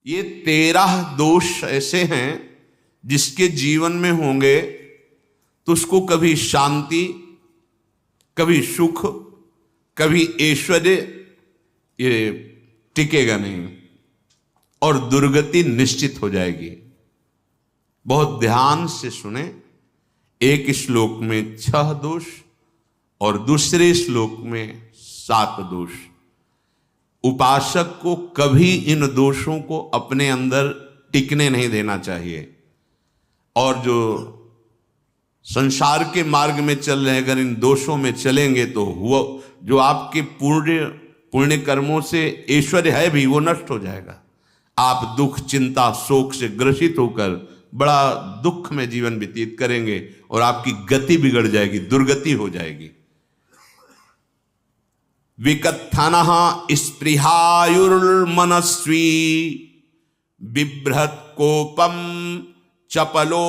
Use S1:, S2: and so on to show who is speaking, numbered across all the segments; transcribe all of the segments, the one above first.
S1: ये 13 दोष ऐसे हैं जिसके जीवन में होंगे तो उसको कभी शांति, कभी सुख, कभी ऐश्वर्य ये टिकेगा नहीं और दुर्गति निश्चित हो जाएगी। बहुत ध्यान से सुने। एक श्लोक में 6 दोष और दूसरे श्लोक में 7 दोष। उपासक को कभी इन दोषों को अपने अंदर टिकने नहीं देना चाहिए। और जो संसार के मार्ग में चल रहे हैं, अगर इन दोषों में चलेंगे तो हुआ जो आपके पुण्य कर्मों से ऐश्वर्य है भी वो नष्ट हो जाएगा। आप दुख, चिंता, शोक से ग्रसित होकर बड़ा दुख में जीवन व्यतीत करेंगे और आपकी गति बिगड़ जाएगी, दुर्गति हो जाएगी। विकत्थनः स्पृहायुर्मनस्वी बिभ्रत कोपम चपलो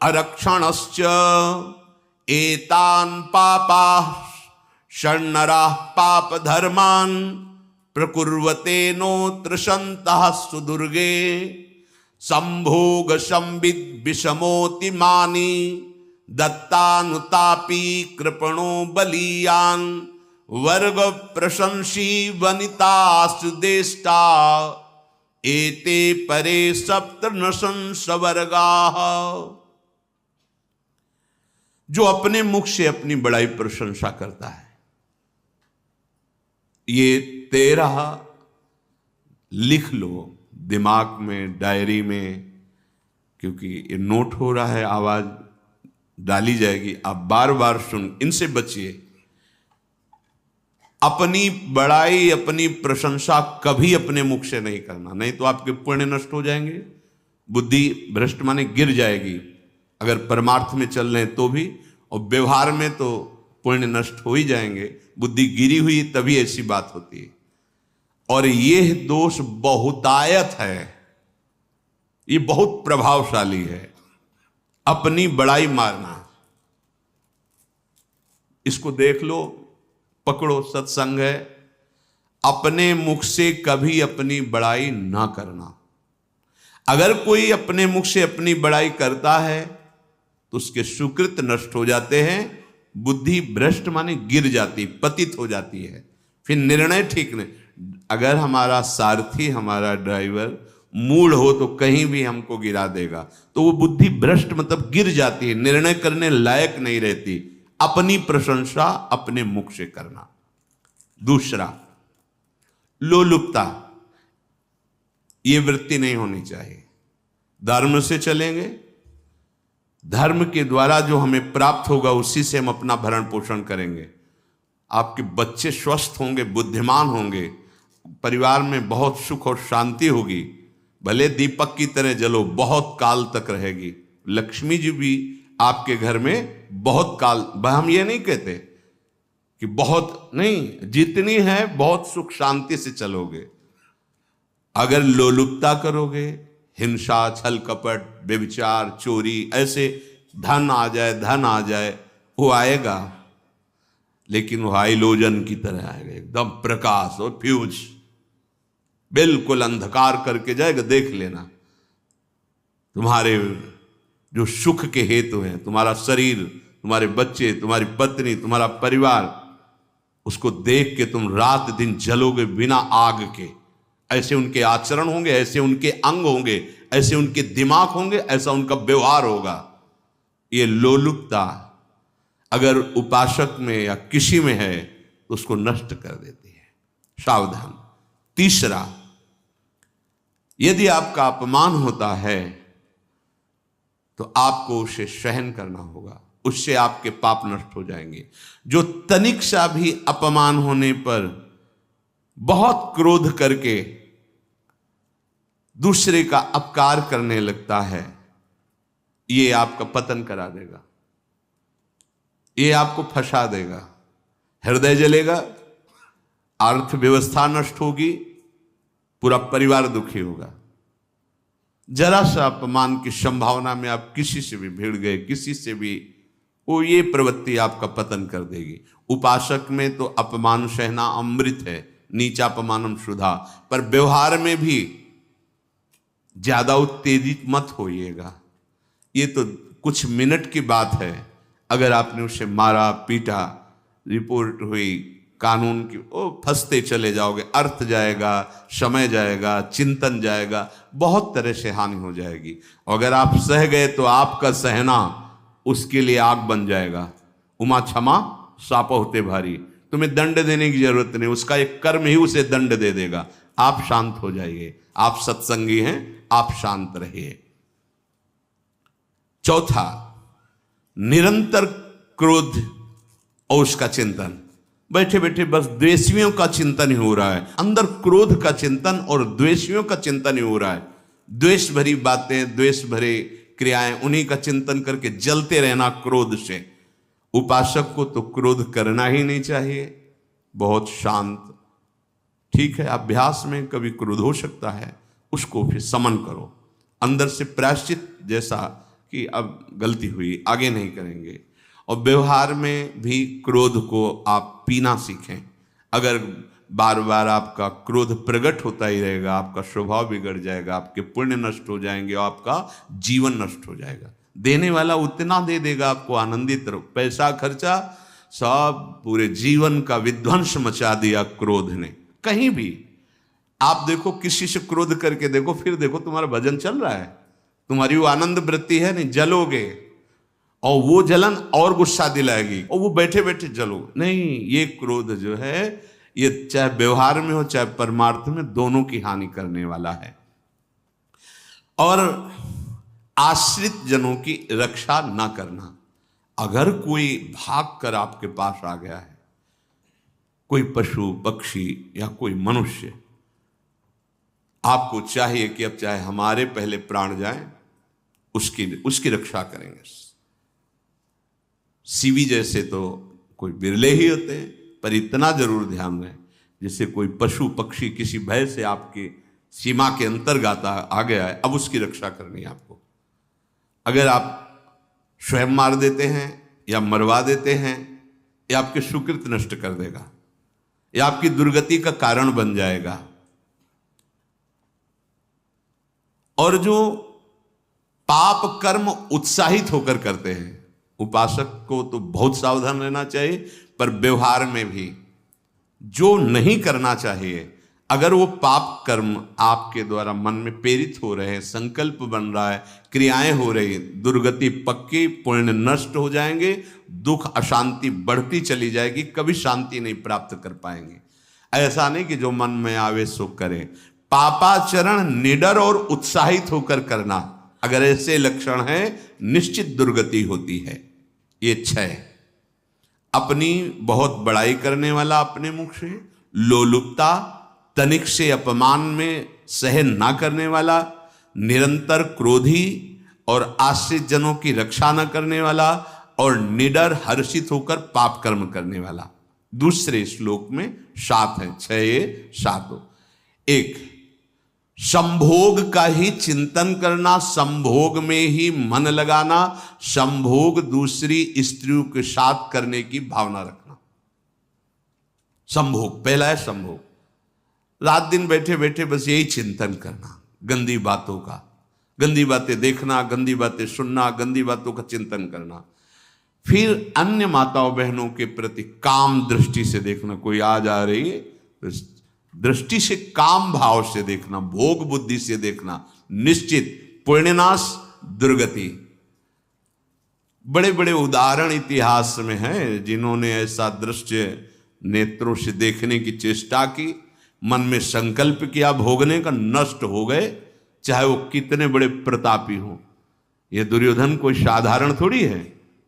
S1: अरक्षणश्च एतान् पापाः षण्णराः पाप धर्मान् प्रकुर्वते नोत्र सन्तः सुदुर्गे संभोग संविद विषमोति मानी दत्तानुतापी कृपणो बलीयान् वर्ग प्रशंसी वनितास्तु देष्टा एते परे सप्तनशंस वर्गाः। जो अपने मुख से अपनी बड़ाई प्रशंसा करता है, ये 13 लिख लो दिमाग में, डायरी में, क्योंकि ये नोट हो रहा है, आवाज डाली जाएगी, आप बार बार सुन, इनसे बचिए। अपनी बड़ाई, अपनी प्रशंसा कभी अपने मुख से नहीं करना, नहीं तो आपके पुण्य नष्ट हो जाएंगे, बुद्धि भ्रष्ट माने गिर जाएगी। अगर परमार्थ में चल रहे हैं तो भी, और व्यवहार में तो पुण्य नष्ट हो ही जाएंगे। बुद्धि गिरी हुई तभी ऐसी बात होती है। और यह दोष बहुतायत है, ये बहुत प्रभावशाली है, अपनी बड़ाई मारना। इसको देख लो, पकड़ो, सत्संग है। अपने मुख से कभी अपनी बड़ाई ना करना। अगर कोई अपने मुख से अपनी बड़ाई करता है तो उसके सुकृत नष्ट हो जाते हैं, बुद्धि भ्रष्ट माने गिर जाती, पतित हो जाती है, फिर निर्णय ठीक नहीं। अगर हमारा सारथी, हमारा ड्राइवर मूढ़ हो तो कहीं भी हमको गिरा देगा, तो वो बुद्धि भ्रष्ट मतलब गिर जाती है, निर्णय करने लायक नहीं रहती। अपनी प्रशंसा अपने मुख से करना। दूसरा, लोलुपता, ये वृत्ति नहीं होनी चाहिए। धर्म से चलेंगे, धर्म के द्वारा जो हमें प्राप्त होगा उसी से हम अपना भरण पोषण करेंगे। आपके बच्चे स्वस्थ होंगे, बुद्धिमान होंगे, परिवार में बहुत सुख और शांति होगी। भले दीपक की तरह जलो, बहुत काल तक रहेगी। लक्ष्मी जी भी आपके घर में बहुत काल, हम ये नहीं कहते कि बहुत नहीं, जितनी है बहुत सुख शांति से चलोगे। अगर लोलुपता करोगे, हिंसा, छल कपट, व्यभिचार, चोरी, ऐसे धन आ जाए, वो आएगा, लेकिन वो हाइलोजन की तरह आएगा, एकदम प्रकाश और फ्यूज, बिल्कुल अंधकार करके जाएगा। देख लेना, तुम्हारे जो सुख के हेतु हैं, तुम्हारा शरीर, तुम्हारे बच्चे, तुम्हारी पत्नी, तुम्हारा परिवार, उसको देख के तुम रात दिन जलोगे बिना आग के। ऐसे उनके आचरण होंगे, ऐसे उनके अंग होंगे, ऐसे उनके दिमाग होंगे, ऐसा उनका व्यवहार होगा। ये लोलुपता अगर उपासक में या किसी में है तो उसको नष्ट कर देती है। सावधान। तीसरा, यदि आपका अपमान होता है तो आपको उसे सहन करना होगा, उससे आपके पाप नष्ट हो जाएंगे। जो तनिक सा भी अपमान होने पर बहुत क्रोध करके दूसरे का अपकार करने लगता है, ये आपका पतन करा देगा, ये आपको फंसा देगा, हृदय जलेगा, अर्थव्यवस्था नष्ट होगी, पूरा परिवार दुखी होगा। जरा सा अपमान की संभावना में आप किसी से भी भिड़ गए, किसी से भी, वो ये प्रवृत्ति आपका पतन कर देगी। उपासक में तो अपमान सहना अमृत है, नीचापमानम सुधा, पर व्यवहार में भी ज्यादा उत्तेजित मत होइएगा। ये तो कुछ मिनट की बात है, अगर आपने उसे मारा पीटा, रिपोर्ट हुई कानून की, ओ फंसते चले जाओगे, अर्थ जाएगा, समय जाएगा, चिंतन जाएगा, बहुत तरह से हानि हो जाएगी। अगर आप सह गए तो आपका सहना उसके लिए आग बन जाएगा। उमा क्षमा साप होते भारी, तुम्हें दंड देने की जरूरत नहीं, उसका एक कर्म ही उसे दंड दे देगा। आप शांत हो जाइए, आप सत्संगी हैं, आप शांत रहिए। चौथा, निरंतर क्रोध और उसका चिंतन। बैठे बैठे बस द्वेषियों का चिंतन ही हो रहा है, अंदर क्रोध का चिंतन और द्वेषियों का चिंतन ही हो रहा है। द्वेष भरी बातें, द्वेष भरे क्रियाएं, उन्हीं का चिंतन करके जलते रहना क्रोध से। उपासक को तो क्रोध करना ही नहीं चाहिए, बहुत शांत। ठीक है, अभ्यास में कभी क्रोध हो सकता है, उसको फिर समन करो, अंदर से प्रायश्चित, जैसा कि अब गलती हुई, आगे नहीं करेंगे। और व्यवहार में भी क्रोध को आप पीना सीखें। अगर बार बार आपका क्रोध प्रकट होता ही रहेगा, आपका स्वभाव बिगड़ जाएगा, आपके पुण्य नष्ट हो जाएंगे और आपका जीवन नष्ट हो जाएगा। देने वाला उतना दे देगा, आपको आनंदित रहो, पैसा खर्चा सब, पूरे जीवन का विध्वंस मचा दिया क्रोध ने। कहीं भी आप देखो, किसी से क्रोध करके देखो, फिर देखो तुम्हारा भजन चल रहा है, तुम्हारी वो आनंद वृत्ति है नहीं, जलोगे और वो जलन और गुस्सा दिलाएगी, और वो बैठे बैठे जलो नहीं। ये क्रोध जो है, ये चाहे व्यवहार में हो चाहे परमार्थ में, दोनों की हानि करने वाला है। और आश्रित जनों की रक्षा ना करना। अगर कोई भाग कर आपके पास आ गया है, कोई पशु पक्षी या कोई मनुष्य, आपको चाहिए कि अब चाहे हमारे पहले प्राण जाएं, उसकी रक्षा करेंगे। सीवी जैसे तो कोई बिरले ही होते हैं, पर इतना जरूर ध्यान रहे, जैसे कोई पशु पक्षी किसी भय से आपके सीमा के अंतर्गत आ गया है, अब उसकी रक्षा करनी है आपको। अगर आप स्वयं मार देते हैं या मरवा देते हैं, या आपके सुकृत नष्ट कर देगा, या आपकी दुर्गति का कारण बन जाएगा। और जो पाप कर्म उत्साहित होकर करते हैं, उपासक को तो बहुत सावधान रहना चाहिए, पर व्यवहार में भी जो नहीं करना चाहिए, अगर वो पाप कर्म आपके द्वारा मन में प्रेरित हो रहे हैं, संकल्प बन रहा है, क्रियाएं हो रही, दुर्गति पक्की, पुण्य नष्ट हो जाएंगे, दुख अशांति बढ़ती चली जाएगी, कभी शांति नहीं प्राप्त कर पाएंगे। ऐसा नहीं कि जो मन में आवे सो करें। पापाचरण निडर और उत्साहित होकर करना, अगर ऐसे लक्षण है, निश्चित दुर्गति होती है। ये 6, अपनी बहुत बड़ाई करने वाला अपने मुख से, लोलुपता, तनिक से अपमान में सहन ना करने वाला, निरंतर क्रोधी और आश्रित जनों की रक्षा न करने वाला, और निडर हर्षित होकर पाप कर्म करने वाला। दूसरे श्लोक में 7 है, 6 7। 1, संभोग का ही चिंतन करना, संभोग में ही मन लगाना, संभोग दूसरी स्त्रियों के साथ करने की भावना रखना। संभोग, पहला है संभोग। रात दिन बैठे बैठे बस यही चिंतन करना, गंदी बातों का, गंदी बातें देखना, गंदी बातें सुनना, गंदी बातों का चिंतन करना। फिर अन्य माताओं बहनों के प्रति काम दृष्टि से देखना, कोई आ जा रही है तो दृष्टि से, काम भाव से देखना, भोग बुद्धि से देखना, निश्चित पुण्यनाश दुर्गति। बड़े बड़े उदाहरण इतिहास में हैं, जिन्होंने ऐसा दृश्य नेत्रों से देखने की चेष्टा की, मन में संकल्प किया भोगने का, नष्ट हो गए, चाहे वो कितने बड़े प्रतापी हों। ये दुर्योधन कोई साधारण थोड़ी है,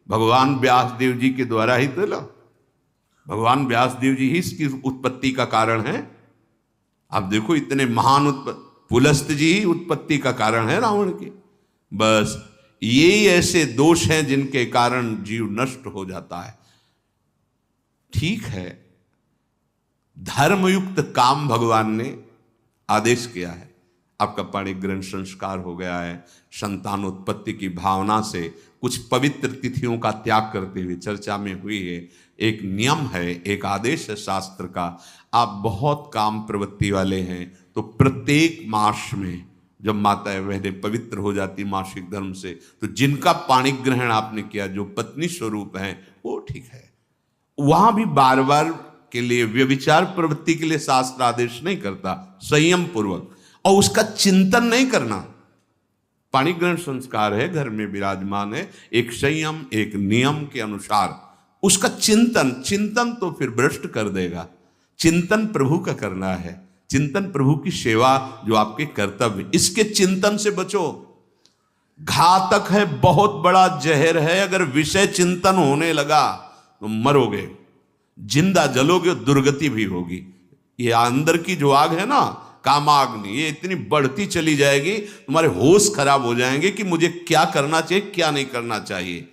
S1: भगवान व्यासदेव जी के द्वारा ही तो, भगवान व्यासदेव जी ही इसकी उत्पत्ति का कारण है। आप देखो, इतने महान पुलस्त जी ही उत्पत्ति का कारण है रावण की। बस यही ऐसे दोष हैं जिनके कारण जीव नष्ट हो जाता है। ठीक है, धर्मयुक्त काम भगवान ने आदेश किया है, आपका पाणिग्रहण संस्कार हो गया है, संतानोत्पत्ति की भावना से कुछ पवित्र तिथियों का त्याग करते हुए चर्चा में हुई है। एक नियम है, एक आदेश है शास्त्र का। आप बहुत काम प्रवृत्ति वाले हैं तो प्रत्येक मास में जब माताएं बहनें पवित्र हो जाती मासिक धर्म से, तो जिनका पाणी ग्रहण आपने किया, जो पत्नी स्वरूप है, वो ठीक है। वहां भी बार बार के लिए व्यभिचार प्रवृत्ति के लिए शास्त्र आदेश नहीं करता, संयम पूर्वक, और उसका चिंतन नहीं करना। पाणी ग्रहण संस्कार है, घर में विराजमान है, एक संयम एक नियम के अनुसार उसका चिंतन तो फिर भ्रष्ट कर देगा। चिंतन प्रभु का करना है, चिंतन प्रभु की सेवा जो आपके कर्तव्य, इसके चिंतन से बचो। घातक है, बहुत बड़ा जहर है। अगर विषय चिंतन होने लगा तो मरोगे, जिंदा जलोगे, दुर्गति भी होगी। ये अंदर की जो आग है ना, कामाग्नि, ये इतनी बढ़ती चली जाएगी, तुम्हारे होश खराब हो जाएंगे कि मुझे क्या करना चाहिए क्या नहीं करना चाहिए।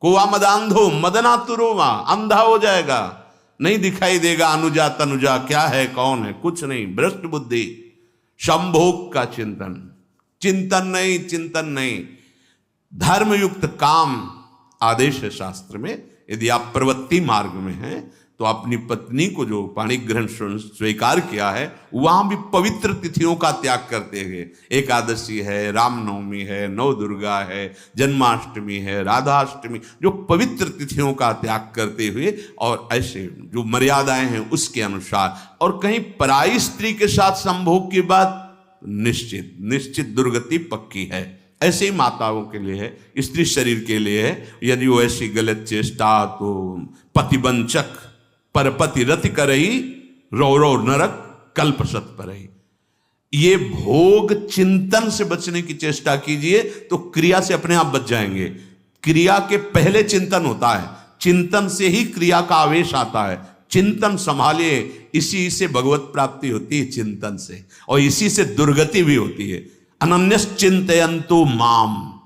S1: कोवा मदांधो मदनातुरोवा, अंधा हो जाएगा, नहीं दिखाई देगा अनुजा तनुजा क्या है कौन है, कुछ नहीं, भ्रष्ट बुद्धि। संभोग का चिंतन नहीं। धर्मयुक्त काम आदेश है शास्त्र में। यदि आप प्रवृत्ति मार्ग में हैं तो अपनी पत्नी को जो पाणी ग्रहण स्वीकार किया है, वहां भी पवित्र तिथियों का त्याग करते हुए, एकादशी है, रामनवमी है, नव दुर्गा है, जन्माष्टमी है, राधाष्टमी, जो पवित्र तिथियों का त्याग करते हुए और ऐसे जो मर्यादाएं हैं उसके अनुसार, और कहीं पराई स्त्री के साथ संभोग की बात निश्चित दुर्गति पक्की है। ऐसे ही माताओं के लिए है, स्त्री शरीर के लिए है। यदि वो ऐसी गलत चेष्टा, तो पतिवंचक परपति रति करही, रौ नरक कल्पसत परही। ये भोग चिंतन से बचने की चेष्टा कीजिए तो क्रिया से अपने आप बच जाएंगे। क्रिया के पहले चिंतन होता है, चिंतन से ही क्रिया का आवेश आता है। चिंतन संभालिए, इसी से भगवत प्राप्ति होती है, चिंतन से, और इसी से दुर्गति भी होती है। अनन्यश्चिन्तयन्तु माम,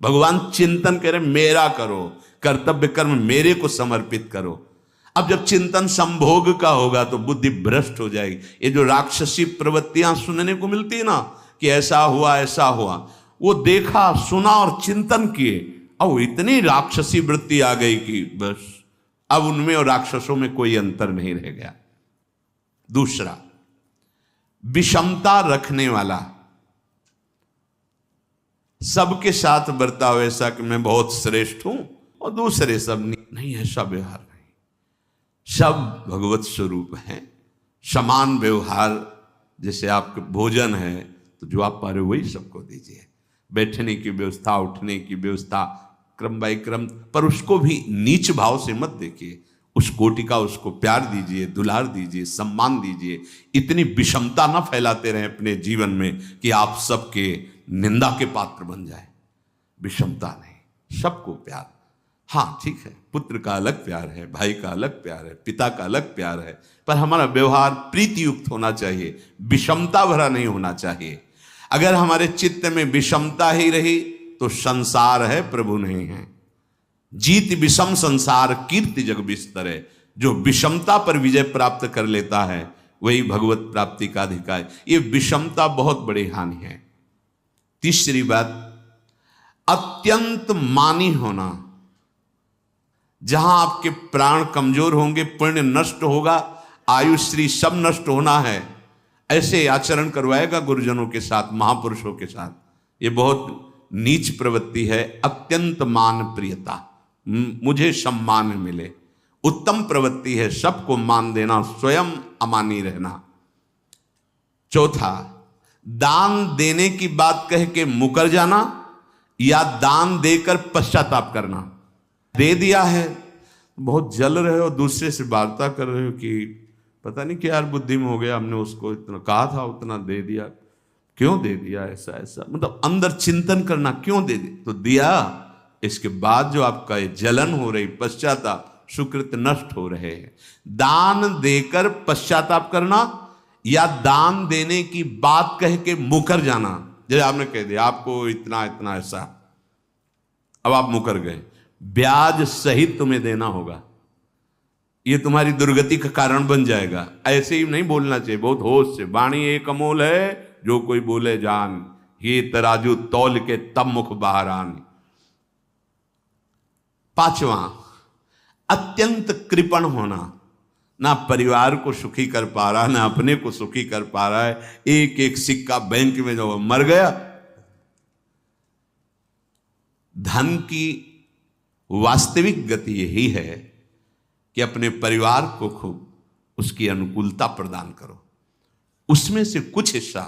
S1: भगवान चिंतन करे, मेरा करो, कर्तव्य कर्म मेरे को समर्पित करो। अब जब चिंतन संभोग का होगा तो बुद्धि भ्रष्ट हो जाएगी। ये जो राक्षसी प्रवृत्तियां सुनने को मिलती है ना, कि ऐसा हुआ, वो देखा सुना और चिंतन किए, अब इतनी राक्षसी वृत्ति आ गई कि बस अब उनमें और राक्षसों में कोई अंतर नहीं रह गया। दूसरा, विषमता रखने वाला, सबके साथ बर्ताव ऐसा कि मैं बहुत श्रेष्ठ हूं और दूसरे सब नहीं, ऐसा व्यवहार नहीं। सब भगवत स्वरूप हैं, समान व्यवहार। जैसे आपके भोजन है तो जो आप पा रहे हो वही सबको दीजिए, बैठने की व्यवस्था, उठने की व्यवस्था, क्रम बाई क्रम, पर उसको भी नीच भाव से मत देखिए। उस कोटि का उसको प्यार दीजिए, दुलार दीजिए, सम्मान दीजिए। इतनी विषमता न फैलाते रहें अपने जीवन में कि आप सबके निंदा के पात्र बन जाए। विषमता नहीं, सबको प्यार। हाँ ठीक है, पुत्र का अलग प्यार है, भाई का अलग प्यार है, पिता का अलग प्यार है, पर हमारा व्यवहार प्रीति युक्त होना चाहिए, विषमता भरा नहीं होना चाहिए। अगर हमारे चित्त में विषमता ही रही तो संसार है, प्रभु नहीं है। जीत विषम संसार कीर्ति जग बिस्तरे। जो विषमता पर विजय प्राप्त कर लेता है वही भगवत प्राप्ति का अधिकारी। ये विषमता बहुत बड़ी हानि है। तीसरी बात, अत्यंत मानी होना। जहां आपके प्राण कमजोर होंगे, पुण्य नष्ट होगा, आयुश्री सब नष्ट होना है, ऐसे आचरण करवाएगा गुरुजनों के साथ, महापुरुषों के साथ। ये बहुत नीच प्रवृत्ति है। अत्यंत मान प्रियता, मुझे सम्मान मिले, उत्तम प्रवृत्ति है। सबको मान देना, स्वयं अमानी रहना। चौथा, दान देने की बात कह के मुकर जाना या दान देकर पश्चाताप करना। दे दिया है, बहुत जल रहे हो, दूसरे से वार्ता कर रहे हो कि पता नहीं क्या यार बुद्धि में हो गया, हमने उसको इतना कहा था, उतना दे दिया, क्यों दे दिया, ऐसा, मतलब अंदर चिंतन करना, क्यों दे दिया तो दिया। इसके बाद जो आपका जलन हो रही, पश्चाताप, सुकृत नष्ट हो रहे हैं। दान देकर पश्चाताप करना या दान देने की बात कह के मुकर जाना। जैसे आपने कह दिया आपको इतना इतना ऐसा, अब आप मुकर गए, ब्याज सहित तुम्हें देना होगा, ये तुम्हारी दुर्गति का कारण बन जाएगा। ऐसे ही नहीं बोलना चाहिए, बहुत होश से। वाणी एक अमोल है, जो कोई बोले जान, ये तराजू तौल के तब मुख बाहर आन। पांचवा, अत्यंत कृपण होना। ना परिवार को सुखी कर पा रहा, ना अपने को सुखी कर पा रहा है। एक एक सिक्का बैंक में जो मर गया। धन की वास्तविक गति यही है कि अपने परिवार को खूब उसकी अनुकूलता प्रदान करो, उसमें से कुछ हिस्सा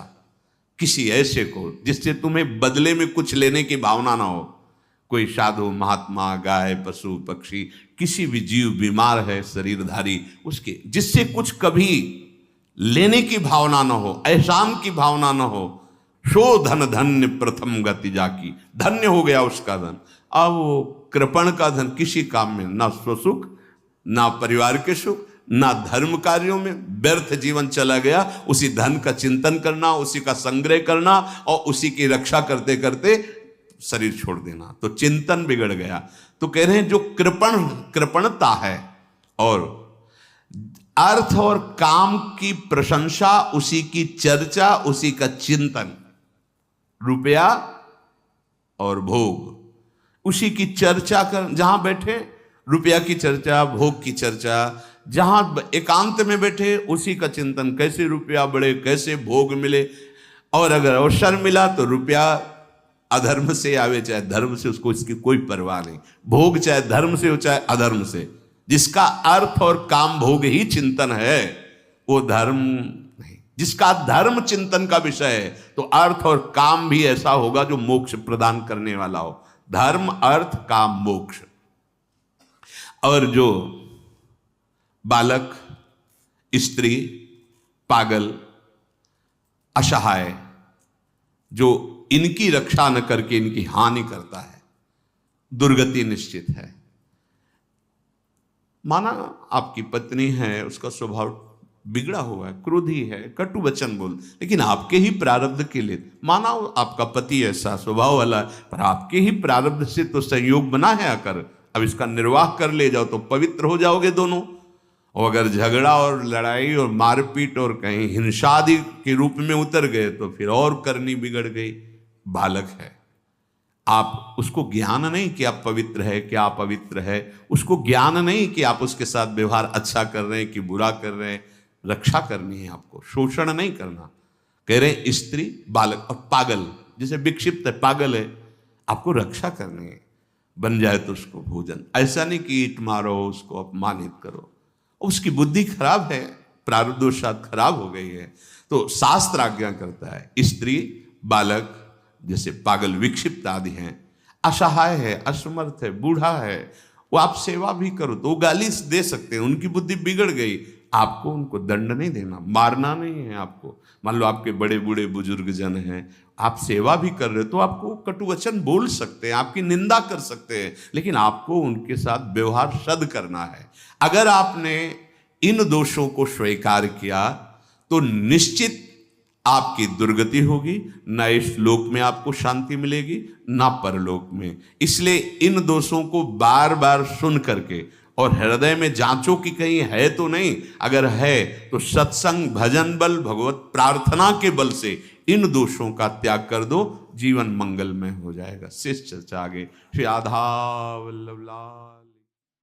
S1: किसी ऐसे को जिससे तुम्हें बदले में कुछ लेने की भावना ना हो। कोई साधु महात्मा, गाय, पशु, पक्षी, किसी भी जीव बीमार है शरीरधारी, उसके जिससे कुछ कभी लेने की भावना ना हो, एहसान की भावना ना हो। सो धन धन्य प्रथम गति जाकी, धन्य हो गया उसका धन। अब वो कृपण का धन किसी काम में ना स्वसुख, ना परिवार के सुख, ना धर्म कार्यों में, व्यर्थ जीवन चला गया। उसी धन का चिंतन करना, उसी का संग्रह करना और उसी की रक्षा करते करते शरीर छोड़ देना, तो चिंतन बिगड़ गया। तो कह रहे हैं जो कृपणता है और अर्थ और काम की प्रशंसा, उसी की चर्चा, उसी का चिंतन, रुपया और भोग, उसी की चर्चा कर, जहां बैठे रुपया की चर्चा, भोग की चर्चा, जहां एकांत में बैठे उसी का चिंतन, कैसे रुपया बढ़े, कैसे भोग मिले। और अगर अवसर मिला तो रुपया अधर्म से आवे चाहे धर्म से, उसको इसकी कोई परवाह नहीं। भोग चाहे धर्म से हो चाहे अधर्म से, जिसका अर्थ और काम भोग ही चिंतन है वो धर्म नहीं। जिसका धर्म चिंतन का विषय है तो अर्थ और काम भी ऐसा होगा जो मोक्ष प्रदान करने वाला हो। धर्म, अर्थ, काम, मोक्ष। और जो बालक, स्त्री, पागल, असहाय, जो इनकी रक्षा न करके इनकी हानि करता है, दुर्गति निश्चित है। माना आपकी पत्नी है, उसका स्वभाव बिगड़ा हुआ है, क्रोधी है, कटु वचन बोल, लेकिन आपके ही प्रारब्ध के लिए, माना आपका पति ऐसा स्वभाव वाला है, पर आपके ही प्रारब्ध से तो संयोग बना है आकर, अब इसका निर्वाह कर ले जाओ तो पवित्र हो जाओगे दोनों। और अगर झगड़ा और लड़ाई और मारपीट और कहीं हिंसा आदि के रूप में उतर गए तो फिर और करनी बिगड़ गई। बालक है, आप उसको ज्ञान नहीं कि आप पवित्र है, कि आप पवित्र है, उसको ज्ञान नहीं कि आप उसके साथ व्यवहार अच्छा कर रहे हैं कि बुरा कर रहे हैं। रक्षा करनी है आपको, शोषण नहीं करना। कह रहे हैं स्त्री, बालक और पागल, जैसे विक्षिप्त है, पागल है, आपको रक्षा करनी है। बन जाए तो उसको भोजन, ऐसा नहीं कि ईंट मारो, उसको अपमानित करो। उसकी बुद्धि खराब है, प्रारब्धवशात खराब हो गई है, तो शास्त्र आज्ञा करता है स्त्री, बालक, जैसे पागल, विक्षिप्त आदि हैं, असहाय है, असमर्थ है, बूढ़ा है, वो आप सेवा भी करो तो वो गाली दे सकते हैं, उनकी बुद्धि बिगड़ गई। आपको उनको दंड नहीं देना, मारना नहीं है आपको। मान लो आपके बड़े बूढ़े बुजुर्ग जन हैं, आप सेवा भी कर रहे हो तो आपको कटु वचन बोल सकते हैं, आपकी निंदा कर सकते हैं, लेकिन आपको उनके साथ व्यवहार सद करना है। अगर आपने इन दोषों को स्वीकार किया तो निश्चित आपकी दुर्गति होगी, ना इस लोक में आपको शांति मिलेगी ना परलोक में। इसलिए इन दोषों को बार बार सुन करके और हृदय में जांचो कि कहीं है तो नहीं, अगर है तो सत्संग, भजन बल, भगवत प्रार्थना के बल से इन दोषों का त्याग कर दो, जीवन मंगलमय हो जाएगा। शेष चर्चा आगे। श्री राधा वल्लभ लाल।